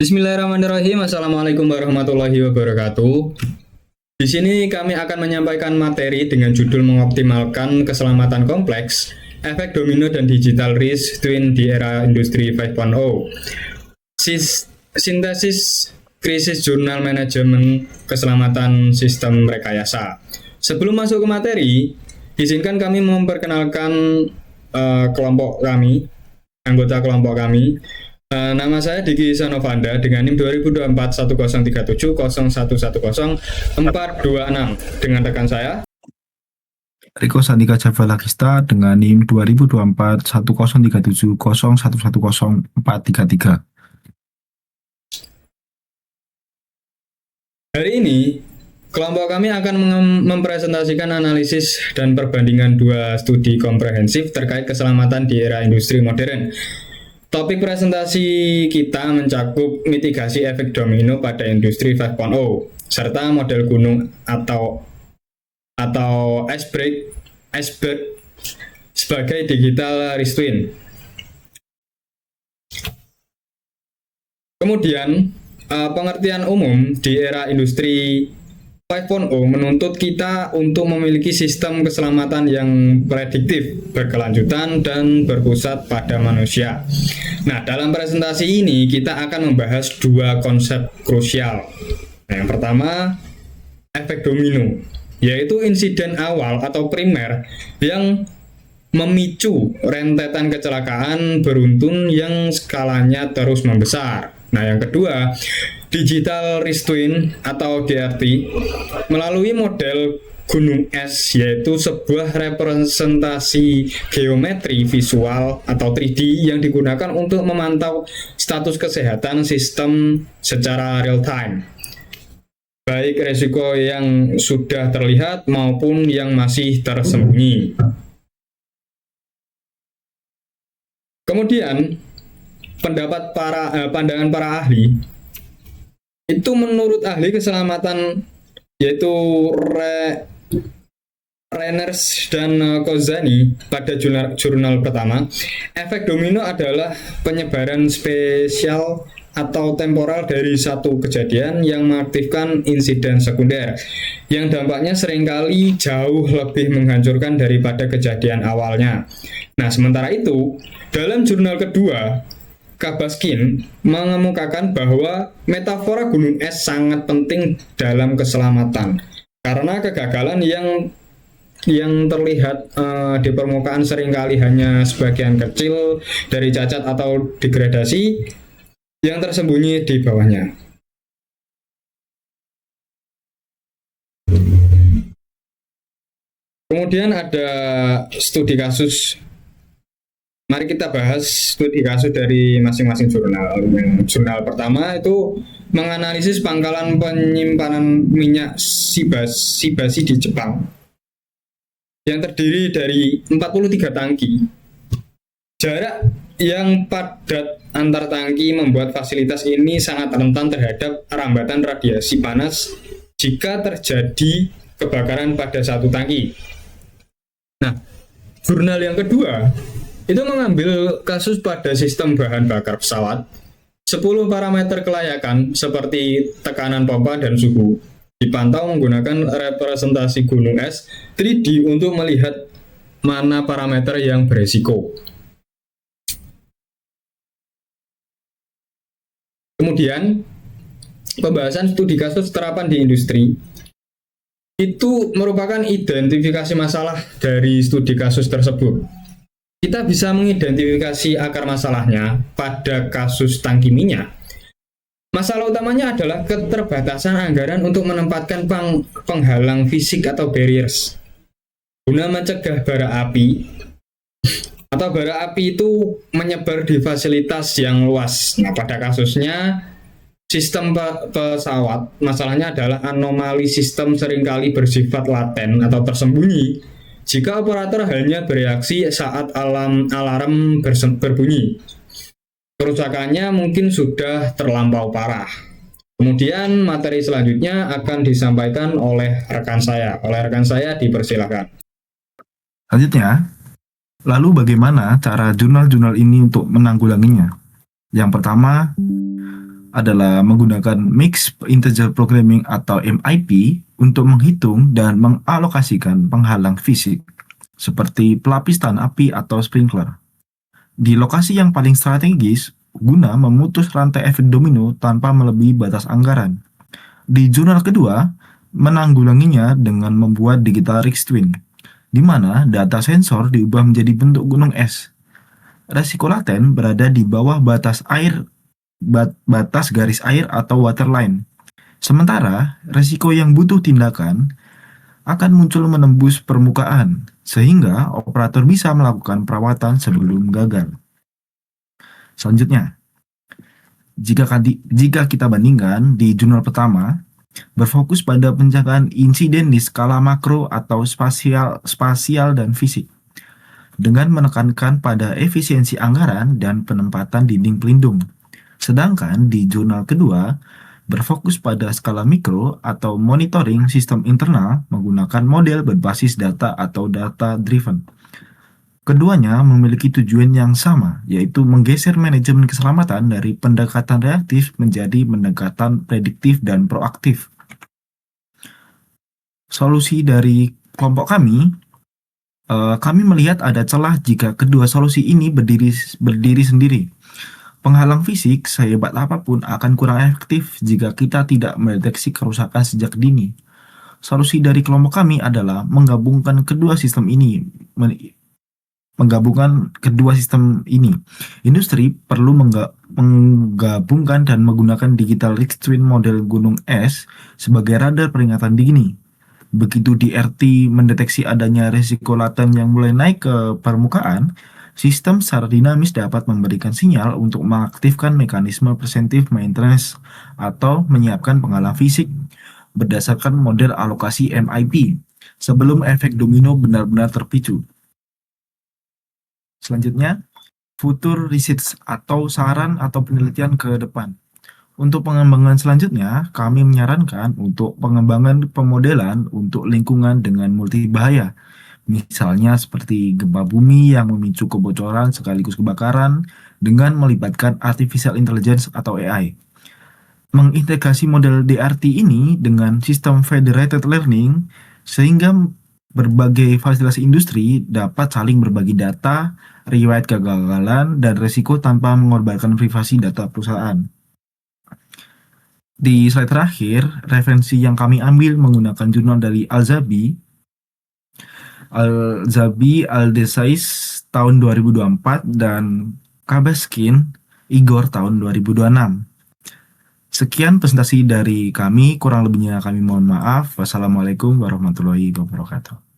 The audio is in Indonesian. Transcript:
Bismillahirrahmanirrahim. Assalamualaikum warahmatullahi wabarakatuh. Di sini kami akan menyampaikan materi dengan judul mengoptimalkan keselamatan kompleks, efek domino dan digital risk twin di era industri 5.0. Sintesis krisis jurnal manajemen keselamatan sistem rekayasa. Sebelum masuk ke materi, izinkan kami memperkenalkan kelompok kami, anggota kelompok kami. Nama saya Diki Sanovanda dengan NIM 2024 1037 0110 426 dengan rekan saya Riko Sandika Javalagista dengan NIM 2024 1037 0110 433. Hari ini kelompok kami akan mempresentasikan analisis dan perbandingan dua studi komprehensif terkait keselamatan di era industri modern. Topik presentasi kita mencakup mitigasi efek domino pada industri 5.0 serta model gunung atau iceberg sebagai digital risk twin. Kemudian pengertian umum di era industri 5.0 menuntut kita untuk memiliki sistem keselamatan yang prediktif, berkelanjutan, dan berpusat pada manusia. Nah, dalam presentasi ini kita akan membahas dua konsep krusial. Nah, yang pertama, efek domino, yaitu insiden awal atau primer yang memicu rentetan kecelakaan beruntun yang skalanya terus membesar. Nah, yang kedua, digital risk twin atau DRT melalui model gunung es, yaitu sebuah representasi geometri visual atau 3D yang digunakan untuk memantau status kesehatan sistem secara real time, baik risiko yang sudah terlihat maupun yang masih tersembunyi. Kemudian pandangan para ahli itu, menurut ahli keselamatan yaitu Reiners dan Kozani pada jurnal pertama, efek domino adalah penyebaran spesial atau temporal dari satu kejadian yang mengaktifkan insiden sekunder yang dampaknya seringkali jauh lebih menghancurkan daripada kejadian awalnya. Nah, sementara itu, dalam jurnal kedua, Kabaskin mengemukakan bahwa metafora gunung es sangat penting dalam keselamatan karena kegagalan yang terlihat di permukaan seringkali hanya sebagian kecil dari cacat atau degradasi yang tersembunyi di bawahnya. Kemudian ada studi kasus. Mari kita bahas studi kasus dari masing-masing jurnal. Jurnal pertama itu menganalisis pangkalan penyimpanan minyak Shibasi di Jepang yang terdiri dari 43 tangki. Jarak yang padat antar tangki membuat fasilitas ini sangat rentan terhadap rambatan radiasi panas jika terjadi kebakaran pada satu tangki. Nah, jurnal yang kedua itu mengambil kasus pada sistem bahan bakar pesawat. 10 parameter kelayakan seperti tekanan pompa dan suhu dipantau menggunakan representasi gunung es 3D untuk melihat mana parameter yang beresiko. Kemudian pembahasan studi kasus terapan di industri itu merupakan identifikasi masalah dari studi kasus tersebut. Kita bisa mengidentifikasi akar masalahnya pada kasus tangki minyak. Masalah utamanya adalah keterbatasan anggaran untuk menempatkan penghalang fisik atau barriers guna mencegah bara api atau bara api itu menyebar di fasilitas yang luas. Nah, pada kasusnya sistem pesawat, masalahnya adalah anomali sistem seringkali bersifat laten atau tersembunyi jika operator hanya bereaksi saat alarm berbunyi. Kerusakannya mungkin sudah terlampau parah. Kemudian materi selanjutnya akan disampaikan oleh rekan saya. Dipersilakan. Selanjutnya, lalu bagaimana cara jurnal-jurnal ini untuk menanggulanginya? Yang pertama, adalah menggunakan Mixed Integer Programming atau MIP untuk menghitung dan mengalokasikan penghalang fisik seperti pelapis tahan api atau sprinkler di lokasi yang paling strategis guna memutus rantai efek domino tanpa melebihi batas anggaran. Di jurnal kedua, menanggulanginya dengan membuat digital risk twin, di mana data sensor diubah menjadi bentuk gunung es. Resiko laten berada di bawah batas garis air atau waterline. Sementara, resiko yang butuh tindakan akan muncul menembus permukaan, sehingga operator bisa melakukan perawatan sebelum gagal. Selanjutnya, jika kita bandingkan di jurnal pertama, berfokus pada pencegahan insiden di skala makro atau spasial dan fisik, dengan menekankan pada efisiensi anggaran dan penempatan dinding pelindung. Sedangkan di jurnal kedua, berfokus pada skala mikro atau monitoring sistem internal menggunakan model berbasis data atau data-driven. Keduanya memiliki tujuan yang sama, yaitu menggeser manajemen keselamatan dari pendekatan reaktif menjadi pendekatan prediktif dan proaktif. Solusi dari kelompok kami melihat ada celah jika kedua solusi ini berdiri sendiri. Penghalang fisik sehebat apapun akan kurang efektif jika kita tidak mendeteksi kerusakan sejak dini. Solusi dari kelompok kami adalah menggabungkan kedua sistem ini. Industri perlu menggabungkan dan menggunakan digital risk twin model gunung es sebagai radar peringatan dini. Begitu DRT mendeteksi adanya risiko laten yang mulai naik ke permukaan, sistem secara dinamis dapat memberikan sinyal untuk mengaktifkan mekanisme preventive maintenance atau menyiapkan penghalang fisik berdasarkan model alokasi MIP sebelum efek domino benar-benar terpicu. Selanjutnya, future research atau saran atau penelitian ke depan. Untuk pengembangan selanjutnya, kami menyarankan untuk pengembangan pemodelan untuk lingkungan dengan multi bahaya. Misalnya seperti gempa bumi yang memicu kebocoran sekaligus kebakaran dengan melibatkan artificial intelligence atau AI. Mengintegrasi model DRT ini dengan sistem federated learning sehingga berbagai fasilitas industri dapat saling berbagi data, riwayat kegagalan, dan risiko tanpa mengorbankan privasi data perusahaan. Di slide terakhir, referensi yang kami ambil menggunakan jurnal dari Al-Zabi, Al-Desais tahun 2024 dan Kabaskin, Igor tahun 2026. Sekian presentasi dari kami, kurang lebihnya kami mohon maaf. Wassalamualaikum warahmatullahi wabarakatuh.